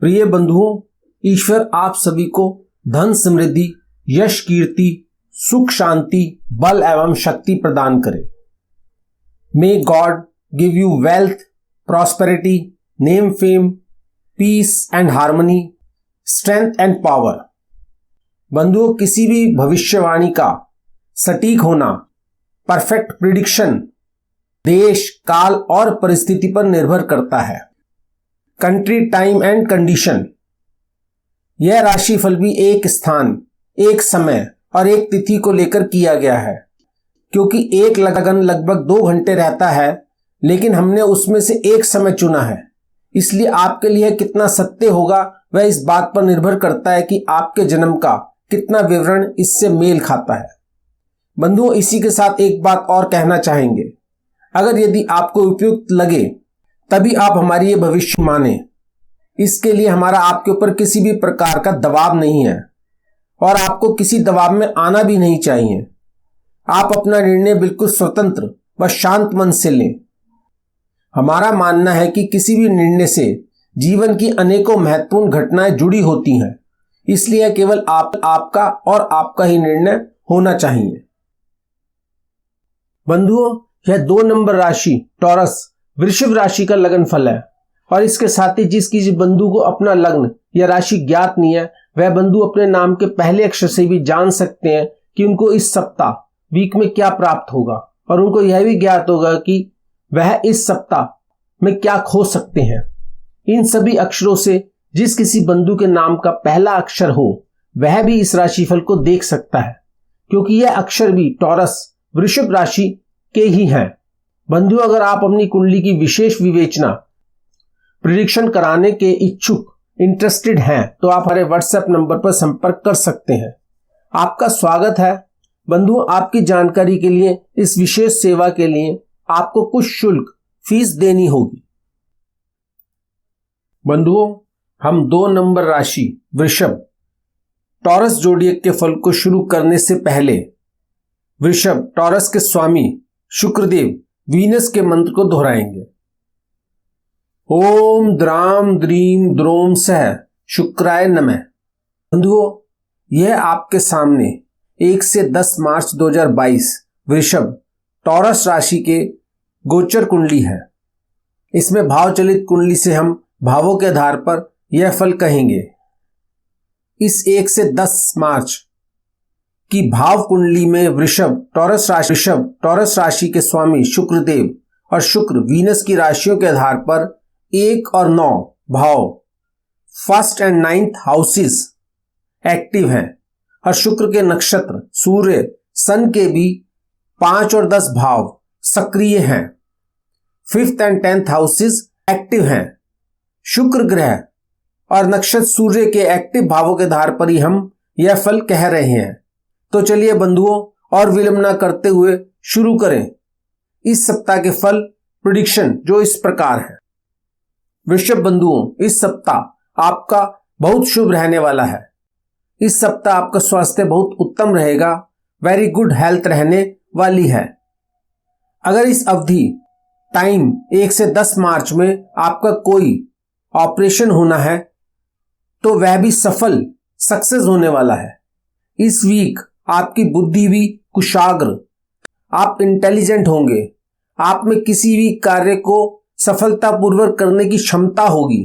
प्रिय बंधुओं, ईश्वर आप सभी को धन समृद्धि, यश कीर्ति, सुख शांति, बल एवं शक्ति प्रदान करे। May God give you wealth, prosperity, name, fame, peace and harmony, strength and power. बंधुओं, किसी भी भविष्यवाणी का सटीक होना, परफेक्ट प्रिडिक्शन देश, काल और परिस्थिति पर निर्भर करता है। Country, time and condition. यह राशिफल भी एक स्थान, एक समय और एक तिथि को लेकर किया गया है, क्योंकि एक लगन लगभग 2 घंटे रहता है, लेकिन हमने उसमें से एक समय चुना है। इसलिए आपके लिए कितना सत्य होगा वह इस बात पर निर्भर करता है कि आपके जन्म का कितना विवरण इससे मेल खाता है। बंधुओं, इसी के साथ एक बात और कहना चाहेंगे। अगर यदि आपको उपयुक्त लगे तभी आप हमारी ये भविष्य माने। इसके लिए हमारा आपके ऊपर किसी भी प्रकार का दबाव नहीं है और आपको किसी दबाव में आना भी नहीं चाहिए। आप अपना निर्णय बिल्कुल स्वतंत्र व शांत मन से लें। हमारा मानना है कि किसी भी निर्णय से जीवन की अनेकों महत्वपूर्ण घटनाएं जुड़ी होती हैं, इसलिए केवल आपका और आपका ही निर्णय होना चाहिए। बंधुओं, यह 2 नंबर राशि टॉरस वृषभ राशि का लगन फल है और इसके साथ ही जिस किसी बंधु को अपना लग्न या राशि ज्ञात नहीं है, वह बंधु अपने नाम के पहले अक्षर से भी जान सकते हैं कि उनको इस सप्ताह वीक में क्या प्राप्त होगा, और उनको यह भी ज्ञात होगा कि वह इस सप्ताह में क्या खो सकते हैं। इन सभी अक्षरों से जिस किसी बंधु के नाम का पहला अक्षर हो वह भी इस राशिफल को देख सकता है, क्योंकि यह अक्षर भी टॉरस वृषभ राशि के ही हैं। बंधु, अगर आप अपनी कुंडली की विशेष विवेचना प्रिडिक्शन कराने के इच्छुक इंटरेस्टेड हैं तो आप हमारे व्हाट्सएप नंबर पर संपर्क कर सकते हैं। आपका स्वागत है। बंधु, आपकी जानकारी के लिए इस विशेष सेवा के लिए आपको कुछ शुल्क फीस देनी होगी। बंधुओं, हम 2 नंबर राशि वृषभ टॉरस जोडिएक के फल को शुरू करने से पहले वृषभ टॉरस के स्वामी शुक्रदेव वीनस के मंत्र को दोहराएंगे। ओम द्राम द्रीम द्रोम सह शुक्राय नमः। बंधुओं, यह आपके सामने 1 से 10 मार्च 2022 वृषभ टॉरस राशि के गोचर कुंडली है। इसमें भाव चलित कुंडली से हम भावों के आधार पर यह फल कहेंगे। इस 1 से 10 मार्च की भाव कुंडली में वृषभ टॉरस राशि के स्वामी शुक्रदेव और शुक्र वीनस की राशियों के आधार पर 1 और 9 भाव 1st and 9th houses active हैं और शुक्र के नक्षत्र सूर्य सन के भी 5 और 10 भाव सक्रिय हैं। 5th and 10th houses active हैं। शुक्र ग्रह और नक्षत्र सूर्य के एक्टिव भावों के आधार पर ही हम यह फल कह रहे हैं। तो चलिए बंधुओं, और विलंब न करते हुए शुरू करें इस सप्ताह के फल प्रेडिक्शन, जो इस प्रकार है। वृषभ बंधुओं, इस सप्ताह आपका बहुत शुभ रहने वाला है। इस सप्ताह आपका स्वास्थ्य बहुत उत्तम रहेगा। वेरी गुड हेल्थ रहने वाली है। अगर इस अवधि टाइम 1 से 10 मार्च में आपका कोई ऑपरेशन होना है तो वह भी सफल सक्सेस होने वाला है। इस वीक आपकी बुद्धि भी कुशाग्र, आप इंटेलिजेंट होंगे। आप में किसी भी कार्य को सफलतापूर्वक करने की क्षमता होगी।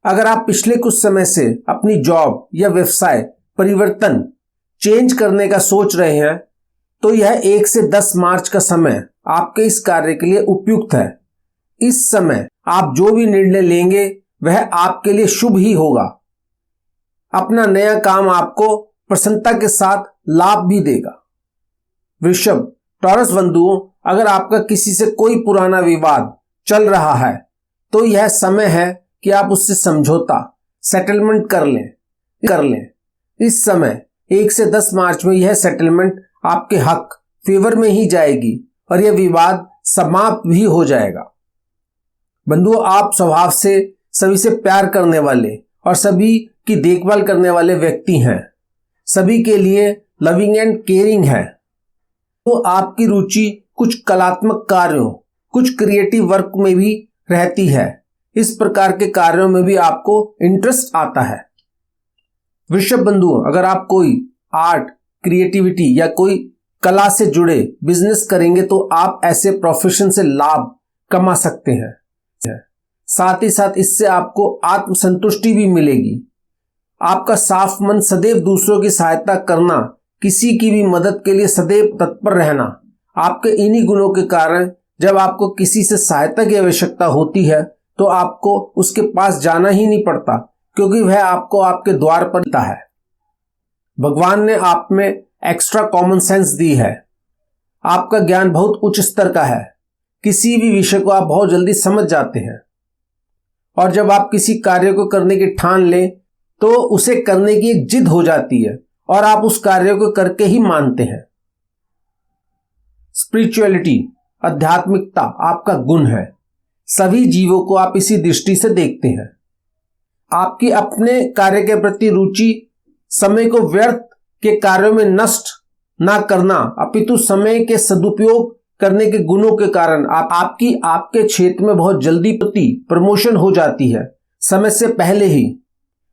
अगर आप पिछले कुछ समय से अपनी जॉब या व्यवसाय परिवर्तन चेंज करने का सोच रहे हैं तो यह 1 से 10 मार्च का समय आपके इस कार्य के लिए उपयुक्त है। इस समय आप जो भी निर्णय लेंगे वह आपके लिए शुभ ही होगा। अपना नया काम आपको प्रसन्नता के साथ लाभ भी देगा। वृषभ टॉरस बंधुओं, अगर आपका किसी से कोई पुराना विवाद चल रहा है तो यह समय है कि आप उससे समझौता सेटलमेंट कर लें। इस समय 1 से 10 मार्च में यह सेटलमेंट आपके हक फेवर में ही जाएगी और यह विवाद समाप्त भी हो जाएगा। बंधुओं, आप स्वभाव से सभी से प्यार करने वाले और सभी की देखभाल करने वाले व्यक्ति हैं। सभी के लिए लविंग एंड केयरिंग है। तो आपकी रुचि कुछ कलात्मक कार्यों, कुछ क्रिएटिव वर्क में भी रहती है। इस प्रकार के कार्यों में भी आपको इंटरेस्ट आता है। वृषभ बंधुओं, अगर आप कोई आर्ट, क्रिएटिविटी या कोई कला से जुड़े बिजनेस करेंगे तो आप ऐसे प्रोफेशन से लाभ कमा सकते हैं। साथ ही साथ इससे आपको आत्मसंतुष्टि भी मिलेगी। आपका साफ मन, सदैव दूसरों की सहायता करना, किसी की भी मदद के लिए सदैव तत्पर रहना, आपके इन्हीं गुणों के कारण जब आपको किसी से सहायता की आवश्यकता होती है तो आपको उसके पास जाना ही नहीं पड़ता, क्योंकि वह आपको आपके द्वार पर मिलता है। भगवान ने आप में एक्स्ट्रा कॉमन सेंस दी है। आपका ज्ञान बहुत उच्च स्तर का है। किसी भी विषय को आप बहुत जल्दी समझ जाते हैं, और जब आप किसी कार्य को करने की ठान लें तो उसे करने की एक जिद हो जाती है और आप उस कार्य को करके ही मानते हैं। स्पिरिचुअलिटी, आध्यात्मिकता आपका गुण है। सभी जीवों को आप इसी दृष्टि से देखते हैं। आपकी अपने कार्य के प्रति रुचि, समय को व्यर्थ के कार्यों में नष्ट ना करना अपितु समय के सदुपयोग करने के गुणों के कारण आपके क्षेत्र में बहुत जल्दी प्रमोशन हो जाती है। समय से पहले ही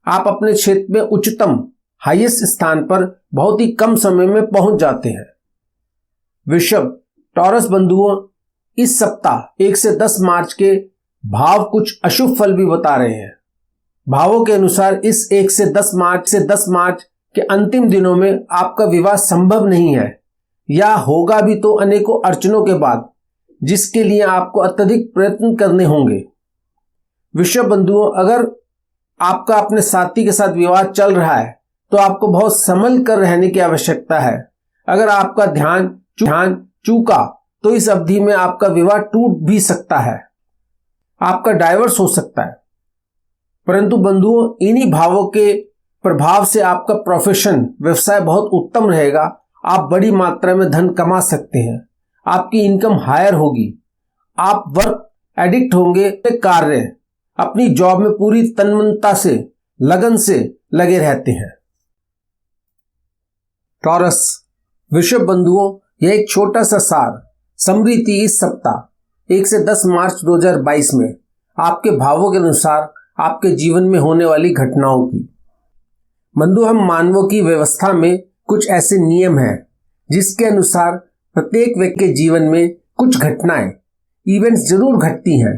आप अपने क्षेत्र में उच्चतम हाईएस्ट स्थान पर बहुत ही कम समय में पहुंच जाते हैं। वृषभ, टॉरस बंधुओं, इस सप्ताह 1 से 10 मार्च के भाव कुछ अशुभ फल भी बता रहे हैं। भावों के अनुसार इस 1 से 10 मार्च के अंतिम दिनों में आपका विवाह संभव नहीं है, या होगा भी तो अनेकों अड़चनों के बाद, जिसके लिए आपको अत्यधिक प्रयत्न करने होंगे। वृषभ बंधुओं, अगर आपका अपने साथी के साथ विवाद चल रहा है तो आपको बहुत संभल कर रहने की आवश्यकता है। अगर आपका ध्यान चूका तो इस अवधि में आपका विवाह टूट भी सकता है, आपका डाइवोर्स हो सकता है। परंतु बंधुओं, इन्हीं भावों के प्रभाव से आपका प्रोफेशन, व्यवसाय बहुत उत्तम रहेगा। आप बड़ी मात्रा में धन कमा सकते हैं। आपकी इनकम हायर होगी। आप वर्क एडिक्ट होंगे। कार्य, अपनी जॉब में पूरी तन्मयता से, लगन से लगे रहते हैं। टॉरस, वृषभ बंधुओं, यह एक छोटा सा सार समृद्धि इस सप्ताह 1 से 10 मार्च 2022 में आपके भावों के अनुसार आपके जीवन में होने वाली घटनाओं की। बंधु, हम मानवों की व्यवस्था में कुछ ऐसे नियम हैं जिसके अनुसार प्रत्येक व्यक्ति के जीवन में कुछ घटनाएं, इवेंट्स जरूर घटती हैं।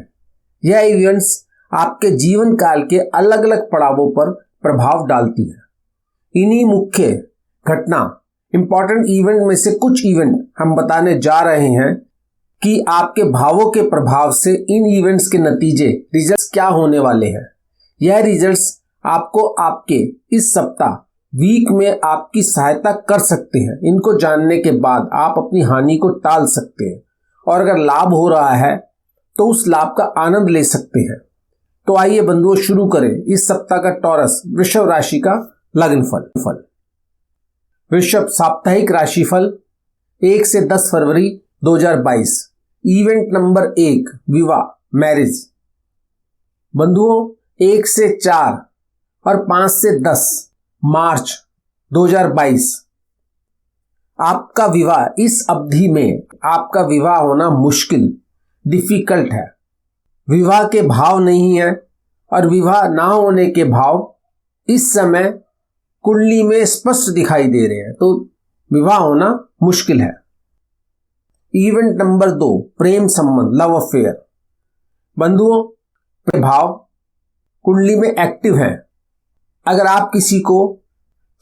यह इवेंट्स आपके जीवन काल के अलग अलग पड़ावों पर प्रभाव डालती है। इन्हीं मुख्य घटना, इंपॉर्टेंट इवेंट में से कुछ इवेंट हम बताने जा रहे हैं कि आपके भावों के प्रभाव से इन इवेंट्स के नतीजे, रिजल्ट्स क्या होने वाले हैं। यह रिजल्ट्स आपको आपके इस सप्ताह, वीक में आपकी सहायता कर सकते हैं। इनको जानने के बाद आप अपनी हानि को टाल सकते हैं, और अगर लाभ हो रहा है तो उस लाभ का आनंद ले सकते हैं। तो आइए बंधुओं, शुरू करें इस सप्ताह का टॉरस वृषभ राशि का लग्न फल। वृषभ, साप्ताहिक राशिफल 1 से 10 फरवरी 2022। इवेंट नंबर 1, विवाह, मैरिज। बंधुओं, 1 से 4 और 5 से 10 मार्च 2022 आपका विवाह, इस अवधि में आपका विवाह होना मुश्किल, डिफिकल्ट है। विवाह के भाव नहीं है, और विवाह ना होने के भाव इस समय कुंडली में स्पष्ट दिखाई दे रहे हैं, तो विवाह होना मुश्किल है। इवेंट नंबर 2, प्रेम संबंध, लव अफेयर। बंधुओं, भाव कुंडली में एक्टिव हैं। अगर आप किसी को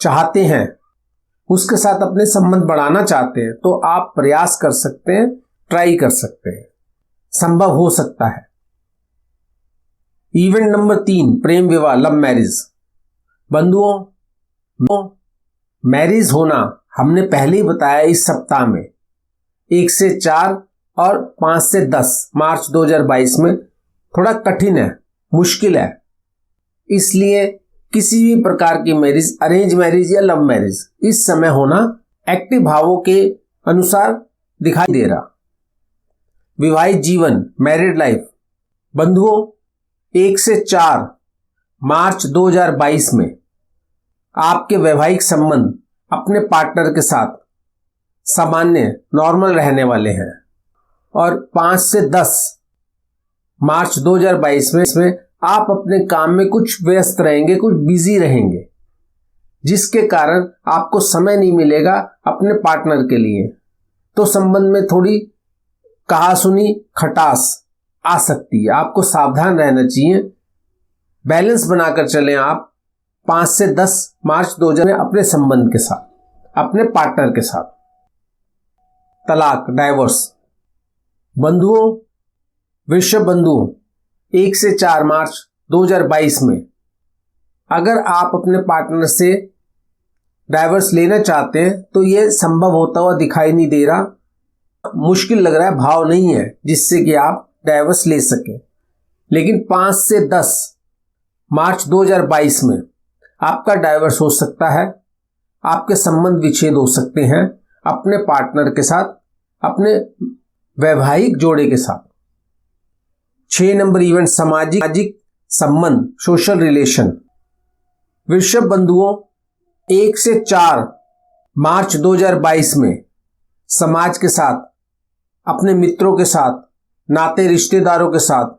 चाहते हैं, उसके साथ अपने संबंध बढ़ाना चाहते हैं, तो आप प्रयास कर सकते हैं, ट्राई कर सकते हैं, संभव हो सकता है। इवेंट नंबर 3, प्रेम विवाह, लव मैरिज। बंधुओं, मैरिज होना हमने पहले ही बताया इस सप्ताह में 1 से 4 और 5 से 10 मार्च 2022 में थोड़ा कठिन है, मुश्किल है। इसलिए किसी भी प्रकार की मैरिज, अरेंज मैरिज या लव मैरिज, इस समय होना एक्टिव भावों के अनुसार दिखाई दे रहा। विवाहित जीवन, मैरिड लाइफ। बंधुओं, 1 से 4 मार्च 2022 में आपके वैवाहिक संबंध अपने पार्टनर के साथ सामान्य, नॉर्मल रहने वाले हैं, और 5 से 10 मार्च 2022 में इसमें आप अपने काम में कुछ व्यस्त रहेंगे, कुछ बिजी रहेंगे, जिसके कारण आपको समय नहीं मिलेगा अपने पार्टनर के लिए। तो संबंध में थोड़ी कहासुनी खटास आ सकती है, आपको सावधान रहना चाहिए। बैलेंस बनाकर चलें आप 5 से 10 मार्च 2000 अपने संबंध के साथ, अपने पार्टनर के साथ। तलाक, डाइवोर्स। बंधुओं, वृषभ बंधुओं, 1 से 4 मार्च 2022 में अगर आप अपने पार्टनर से डाइवोर्स लेना चाहते हैं तो यह संभव होता हुआ दिखाई नहीं दे रहा, मुश्किल लग रहा है, भाव नहीं है जिससे कि आप डाइवोर्स ले सकें। लेकिन 5 से 10 मार्च 2022 में आपका डाइवोर्स हो सकता है, आपके संबंध विच्छेद हो सकते हैं अपने पार्टनर के साथ, अपने वैवाहिक जोड़े के साथ। 6 नंबर इवेंट, सामाजिक संबंध, सोशल रिलेशन। वृषभ बंधुओं, 1 से 4 मार्च 2022 में समाज के साथ, अपने मित्रों के साथ, नाते रिश्तेदारों के साथ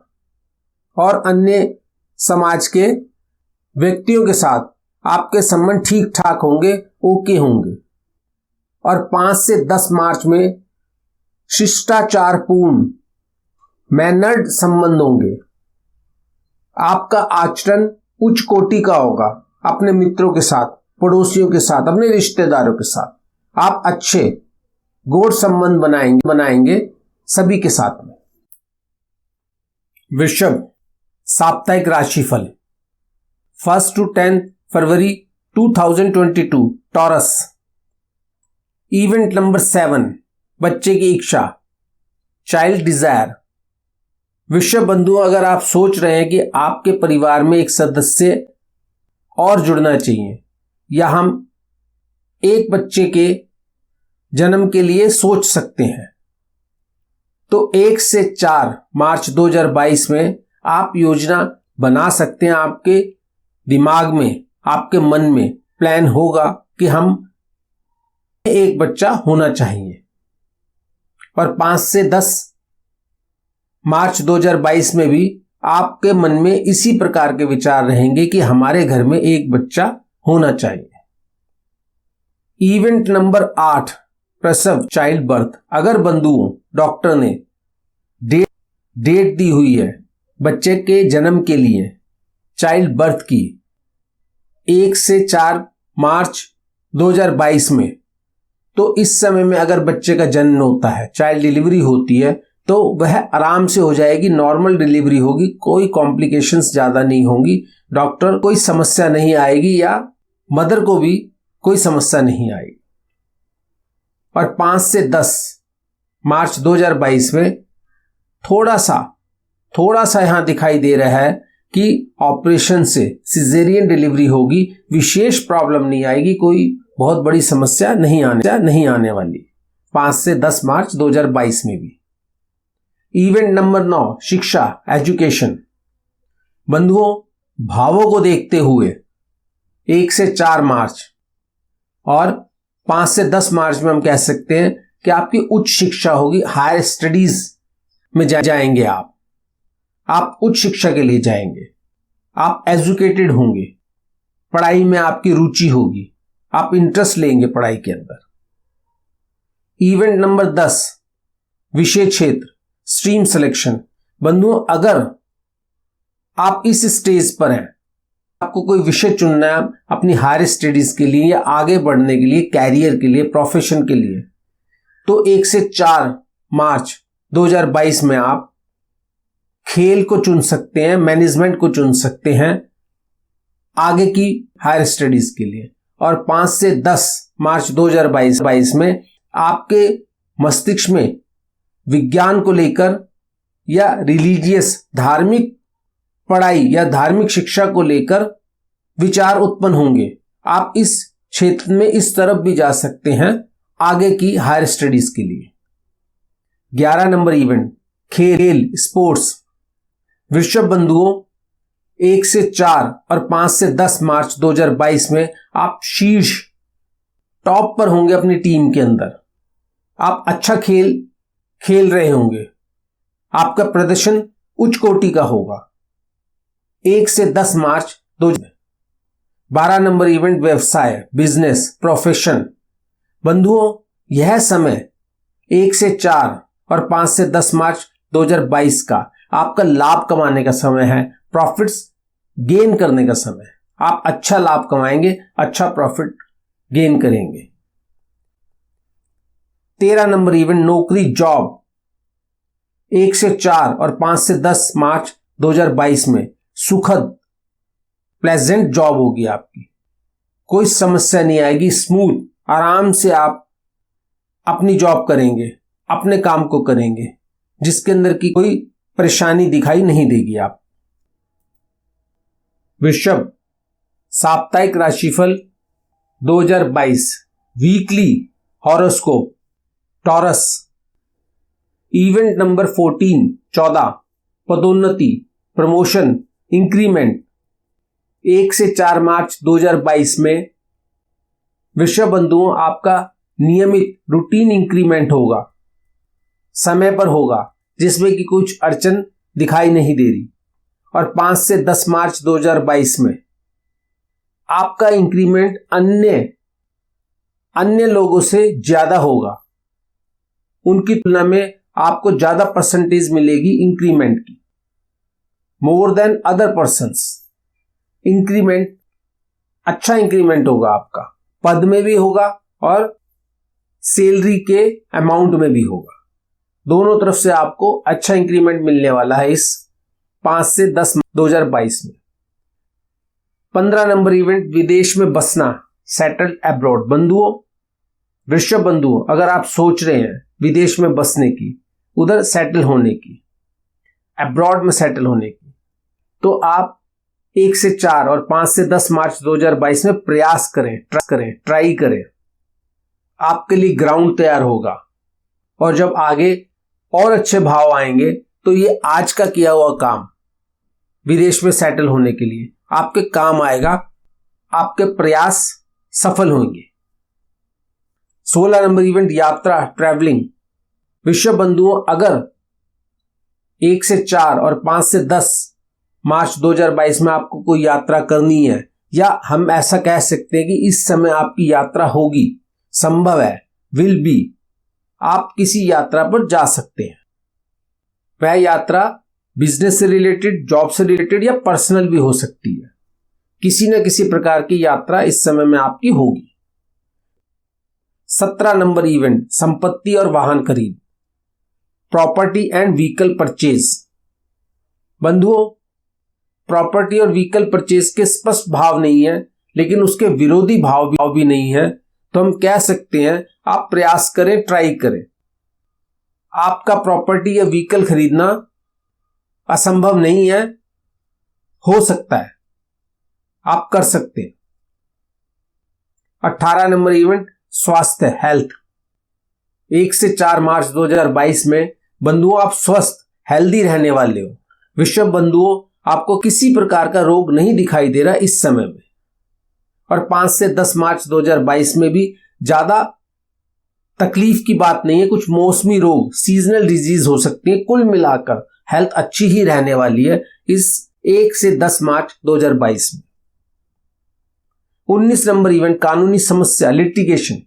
और अन्य समाज के व्यक्तियों के साथ आपके संबंध ठीक ठाक होंगे, ओके होंगे। और 5 से 10 मार्च में शिष्टाचारपूर्ण मैनर्ड संबंध होंगे। आपका आचरण उच्च कोटि का होगा अपने मित्रों के साथ, पड़ोसियों के साथ, अपने रिश्तेदारों के साथ। आप अच्छे गौर संबंध बनाएंगे सभी के साथ में। वृषभ, साप्ताहिक राशिफल 1 to 10 February 2022। Taurus, event number 7, बच्चे की इच्छा, चाइल्ड डिजायर। वृषभ बंधुओं, अगर आप सोच रहे हैं कि आपके परिवार में एक सदस्य और जुड़ना चाहिए या हम एक बच्चे के जन्म के लिए सोच सकते हैं, तो 1 से 4 मार्च 2022 में आप योजना बना सकते हैं। आपके दिमाग में, आपके मन में प्लान होगा कि हम एक बच्चा होना चाहिए। और 5 से 10 मार्च 2022 में भी आपके मन में इसी प्रकार के विचार रहेंगे कि हमारे घर में एक बच्चा होना चाहिए। इवेंट नंबर 8, प्रसव, चाइल्ड बर्थ। अगर बंधुओं डॉक्टर ने डेट दी हुई है बच्चे के जन्म के लिए, चाइल्ड बर्थ की, 1 से 4 मार्च 2022 में, तो इस समय में अगर बच्चे का जन्म होता है, चाइल्ड डिलीवरी होती है, तो वह आराम से हो जाएगी, नॉर्मल डिलीवरी होगी, कोई कॉम्प्लिकेशंस ज़्यादा नहीं होंगी, डॉक्टर कोई समस्या नहीं आएगी या मदर को भी कोई समस्या नहीं आएगी। और 5 से 10 मार्च 2022 में थोड़ा सा यहां दिखाई दे रहा है कि ऑपरेशन से सिजेरियन डिलीवरी होगी, विशेष प्रॉब्लम नहीं आएगी, कोई बहुत बड़ी समस्या नहीं आने वाली 5 से 10 मार्च 2022 में भी। इवेंट नंबर 9, शिक्षा, एजुकेशन। बंधुओं, भावों को देखते हुए 1 से 4 मार्च और 5 से 10 मार्च में हम कह सकते हैं कि आपकी उच्च शिक्षा होगी, हायर स्टडीज में जाएंगे आप उच्च शिक्षा के लिए जाएंगे, आप एजुकेटेड होंगे, पढ़ाई में आपकी रुचि होगी, आप इंटरेस्ट लेंगे पढ़ाई के अंदर। इवेंट नंबर 10, विषय क्षेत्र, स्ट्रीम सिलेक्शन। बंधुओं, अगर आप इस स्टेज पर हैं, आपको कोई विषय चुनना है अपनी हायर स्टडीज के लिए या आगे बढ़ने के लिए, कैरियर के लिए, प्रोफेशन के लिए, तो 1 से 4 मार्च 2022 में आप खेल को चुन सकते हैं, मैनेजमेंट को चुन सकते हैं आगे की हायर स्टडीज के लिए। और 5 से 10 मार्च 2022 में आपके मस्तिष्क में विज्ञान को लेकर या रिलीजियस, धार्मिक पढ़ाई या धार्मिक शिक्षा को लेकर विचार उत्पन्न होंगे। आप इस क्षेत्र में इस तरफ भी जा सकते हैं आगे की हायर स्टडीज के लिए। 11 नंबर इवेंट, खेल, स्पोर्ट्स। वृषभ बंधुओं, 1 से 4 और 5 से 10 मार्च 2022 में आप शीर्ष टॉप पर होंगे अपनी टीम के अंदर। आप अच्छा खेल रहे होंगे, आपका प्रदर्शन उच्च कोटि का होगा। 1 से 10 मार्च 2000। 12 नंबर इवेंट व्यवसाय, बिजनेस, प्रोफेशन। बंधुओं, यह समय 1 से 4 और 5 से 10 मार्च 2022 का आपका लाभ कमाने का समय है, प्रॉफिट्स गेन करने का समय है। आप अच्छा लाभ कमाएंगे, अच्छा प्रॉफिट गेन करेंगे। 13 नंबर इवेंट नौकरी, जॉब। 1 से 4 और 5 से 10 मार्च 2022 में सुखद प्लेजेंट जॉब होगी आपकी। कोई समस्या नहीं आएगी, स्मूथ आराम से आप अपनी जॉब करेंगे, अपने काम को करेंगे, जिसके अंदर की कोई परेशानी दिखाई नहीं देगी आप। वृषभ, साप्ताहिक राशिफल 2022, weekly horoscope. Taurus, event number 14, पदोन्नति, प्रमोशन, इंक्रीमेंट। 1 से 4 मार्च 2022 में वृषभ बंधुओं आपका नियमित रूटीन इंक्रीमेंट होगा, समय पर होगा, जिसमें कि कुछ अड़चन दिखाई नहीं दे रही। और 5 से 10 मार्च 2022 में आपका इंक्रीमेंट अन्य लोगों से ज्यादा होगा, उनकी तुलना में आपको ज्यादा परसेंटेज मिलेगी इंक्रीमेंट की, more than other persons. Increment, अच्छा इंक्रीमेंट होगा आपका, पद में भी होगा और सैलरी के अमाउंट में भी होगा। दोनों तरफ से आपको अच्छा इंक्रीमेंट मिलने वाला है इस 5 से 10 2022 में। 15 नंबर इवेंट विदेश में बसना, सेटल्ड अब्रॉड। बंधुओं, वृषभ बंधुओं, अगर आप सोच रहे हैं विदेश में बसने की, उधर सेटल होने की, अब्रॉड में सेटल होने की, तो आप 1 से 4 और 5 से 10 मार्च 2022 में प्रयास करें, ट्राई करें। आपके लिए ग्राउंड तैयार होगा और जब आगे और अच्छे भाव आएंगे तो ये आज का किया हुआ काम विदेश में सेटल होने के लिए आपके काम आएगा, आपके प्रयास सफल होंगे। 16 नंबर इवेंट यात्रा, ट्रैवलिंग। वृषभ बंधुओं, अगर 1 से 4 और 5 से 10 मार्च 2022 में आपको कोई यात्रा करनी है, या हम ऐसा कह सकते हैं कि इस समय आपकी यात्रा होगी, संभव है, विल बी, आप किसी यात्रा पर जा सकते हैं। वह यात्रा बिजनेस से रिलेटेड, जॉब से रिलेटेड या पर्सनल भी हो सकती है। किसी न किसी प्रकार की यात्रा इस समय में आपकी होगी। 17 नंबर इवेंट संपत्ति और वाहन खरीद, प्रॉपर्टी एंड व्हीकल परचेज। बंधुओं, प्रॉपर्टी और व्हीकल परचेज के स्पष्ट भाव नहीं है, लेकिन उसके विरोधी भाव भी नहीं है, तो हम कह सकते हैं आप प्रयास करें, ट्राई करें। आपका प्रॉपर्टी या व्हीकल खरीदना असंभव नहीं है, हो सकता है, आप कर सकते हैं। 18 नंबर इवेंट स्वास्थ्य, हेल्थ। 1 से 4 मार्च 2022 में बंधुओं आप स्वस्थ, हेल्दी रहने वाले हो। वृषभ बंधुओं, आपको किसी प्रकार का रोग नहीं दिखाई दे रहा इस समय में। और 5 से 10 मार्च 2022 में भी ज्यादा तकलीफ की बात नहीं है। कुछ मौसमी रोग, सीजनल डिजीज हो सकती है। कुल मिलाकर हेल्थ अच्छी ही रहने वाली है इस 1 से 10 मार्च 2022 में। 19 नंबर इवेंट कानूनी समस्या, लिटिगेशन।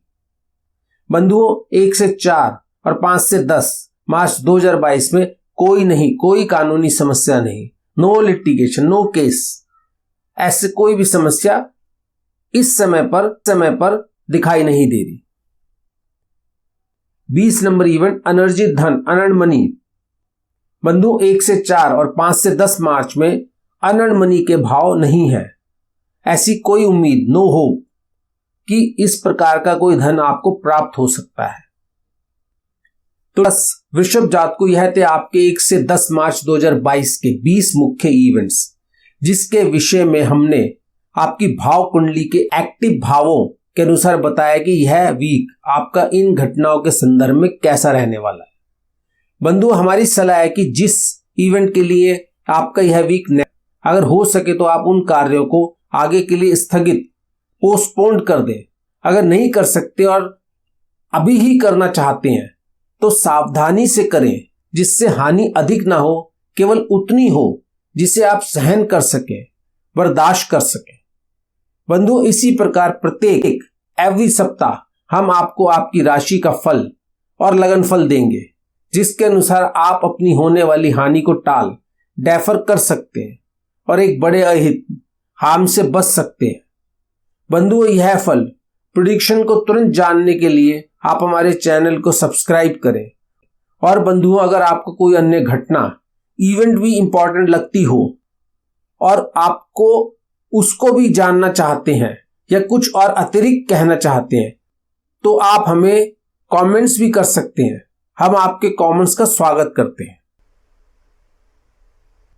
बंधुओं, 1 से 4 और 5 से 10 मार्च 2022 में कोई कानूनी समस्या नहीं, नो लिटिगेशन, नो केस, ऐसे कोई भी समस्या इस समय पर दिखाई नहीं दे रही। 20 नंबर इवेंट अनर्जित धन, अर्नड मनी। बंधु, 1 से 4 और 5 से 10 मार्च में अर्नड मनी के भाव नहीं है। ऐसी कोई उम्मीद, नो होप कि इस प्रकार का कोई धन आपको प्राप्त हो सकता है। तो बस वृषभ जात को यह थे आपके 1 से 10 मार्च 2022 के 20 मुख्य इवेंट्स, जिसके विषय में हमने आपकी भाव कुंडली के एक्टिव भावों के अनुसार बताया कि यह वीक आपका इन घटनाओं के संदर्भ में कैसा रहने वाला है। बंधु, हमारी सलाह है कि जिस इवेंट के लिए आपका यह वीक अगर हो सके तो आप उन कार्यों को आगे के लिए स्थगित, पोस्टपोन कर दें। अगर नहीं कर सकते और अभी ही करना चाहते हैं तो सावधानी से करें, जिससे हानि अधिक ना हो, केवल उतनी हो जिसे आप सहन कर सके, बर्दाश्त कर सके। बंधुओं, इसी प्रकार प्रत्येक एवरी सप्ताह हम आपको आपकी राशि का फल और लगन फल देंगे, जिसके अनुसार आप अपनी होने वाली हानि को डेफर कर सकते हैं और एक बड़े अहित हार्म से बच सकते हैं। बंधुओं, यह फल प्रेडिक्शन को तुरंत जानने के लिए आप हमारे चैनल को सब्सक्राइब करें। और बंधुओं, अगर आपको कोई अन्य घटना इवेंट भी इंपॉर्टेंट लगती हो और आपको उसको भी जानना चाहते हैं या कुछ और अतिरिक्त कहना चाहते हैं, तो आप हमें कमेंट्स भी कर सकते हैं। हम आपके कमेंट्स का स्वागत करते हैं।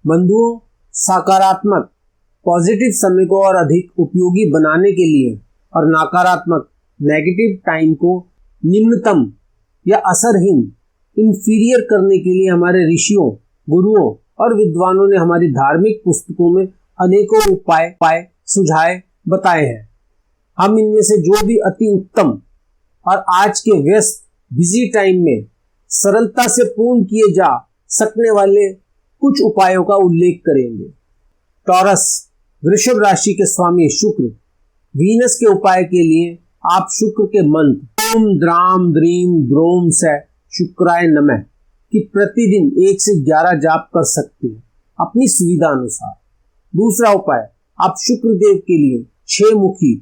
बंधुओं, सकारात्मक पॉजिटिव समय को और अधिक उपयोगी बनाने के लिए और नकारात्मक नेगेटिव टाइम को निम्नतम या असरहीन इंफीरियर करने के लिए हमारे ऋषियों, गुरुओं और विद्वानों ने हमारी धार्मिक पुस्तकों में अनेकों उपाय सुझाए बताए हैं। हम इनमें से जो भी अति उत्तम और आज के व्यस्त बिजी टाइम में सरलता से पूर्ण किए जा सकने वाले कुछ उपायों का उल्लेख करेंगे। टॉरस वृषभ राशि के स्वामी शुक्र, वीनस के उपाय के लिए आप शुक्र के मंत्र ओम द्राम द्रीम द्रोम से शुक्राय नमः कि प्रतिदिन 1 से 11 जाप कर सकते हैं अपनी सुविधा अनुसार। दूसरा उपाय, आप शुक्र देव के लिए 6 मुखी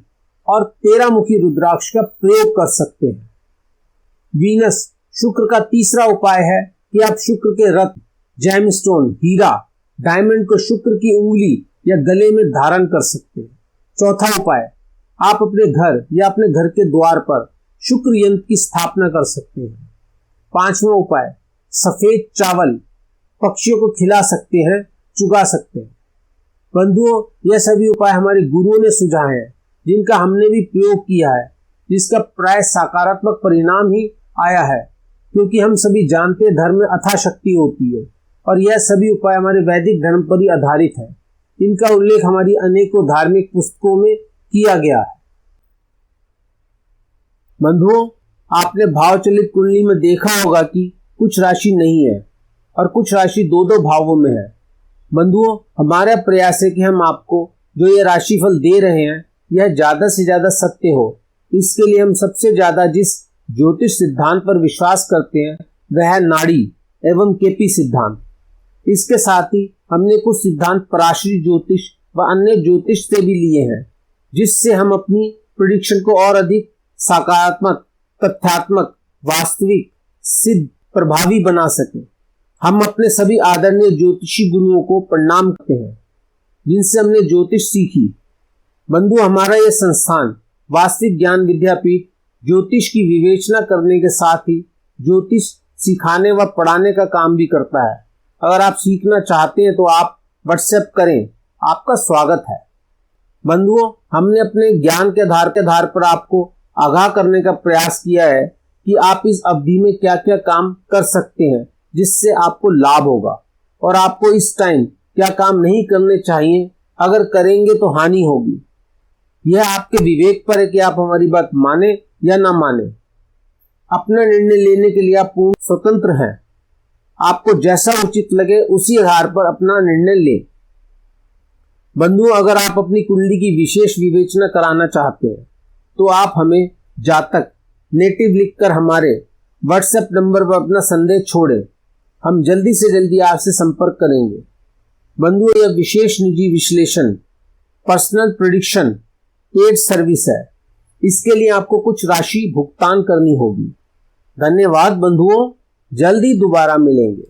और 13 मुखी रुद्राक्ष का प्रयोग कर सकते हैं। वीनस शुक्र का तीसरा उपाय है कि आप शुक्र के रत्न, जेमस्टोन, हीरा, डायमंड को शुक्र की उंगली या गले में धारण कर सकते हैं। चौथा उपाय, आप अपने घर या अपने घर के द्वार पर शुक्र यंत्र की स्थापना कर सकते हैं। पांचवा उपाय, सफेद चावल पक्षियों को खिला सकते हैं, चुगा सकते हैं। बंधुओं, यह सभी उपाय हमारे गुरुओं ने सुझाए हैं, जिनका हमने भी प्रयोग किया है, जिसका प्राय सकारात्मक परिणाम ही आया है, क्योंकि हम सभी जानते हैं धर्म में अथाह शक्ति होती है और यह सभी उपाय हमारे वैदिक धर्म पर ही आधारित है। इनका उल्लेख हमारी अनेकों धार्मिक पुस्तकों में किया गया है। बंधुओं, आपने भावचलित कुंडली में देखा होगा कि कुछ राशि नहीं है और कुछ राशि 2-2 भावों में है। बंधुओं, हमारा प्रयास है कि हम आपको जो ये राशिफल दे रहे हैं यह ज्यादा से ज्यादा सत्य हो। इसके लिए हम सबसे ज्यादा जिस ज्योतिष सिद्धांत पर विश्वास करते हैं वह है नाड़ी एवं केपी सिद्धांत। इसके साथ ही हमने कुछ सिद्धांत पराशरी ज्योतिष व अन्य ज्योतिष से भी लिए हैं, जिससे हम अपनी प्रेडिक्शन को और अधिक सकारात्मक, तथ्यात्मक, वास्तविक, सिद्ध, प्रभावी बना सके। हम अपने सभी आदरणीय ज्योतिषी गुरुओं को प्रणाम करते हैं जिनसे हमने ज्योतिष सीखी। बंधु, हमारा यह संस्थान वास्तविक ज्ञान विद्यापीठ ज्योतिष की विवेचना करने के साथ ही ज्योतिष सिखाने व पढ़ाने का काम भी करता है। अगर आप सीखना चाहते हैं तो आप व्हाट्सएप करें, आपका स्वागत है। बंधुओं, हमने अपने ज्ञान के आधार पर आपको आगाह करने का प्रयास किया है कि आप इस अवधि में क्या क्या काम कर सकते हैं जिससे आपको लाभ होगा, और आपको इस टाइम क्या काम नहीं करने चाहिए, अगर करेंगे तो हानि होगी। यह आपके विवेक पर है कि आप हमारी बात माने या ना माने। अपना निर्णय लेने के लिए आप पूर्ण स्वतंत्र हैं। आपको जैसा उचित लगे उसी आधार पर अपना निर्णय लें। बंधुओं, अगर आप अपनी कुंडली की विशेष विवेचना कराना चाहते हैं तो आप हमें जातक नेटिव लिखकर हमारे व्हाट्सएप नंबर पर अपना संदेश छोड़ें। हम जल्दी से जल्दी आपसे संपर्क करेंगे। बंधुओं, यह विशेष निजी विश्लेषण पर्सनल प्रेडिक्शन पेड सर्विस है। इसके लिए आपको कुछ राशि भुगतान करनी होगी। धन्यवाद बंधुओं, जल्दी दोबारा मिलेंगे।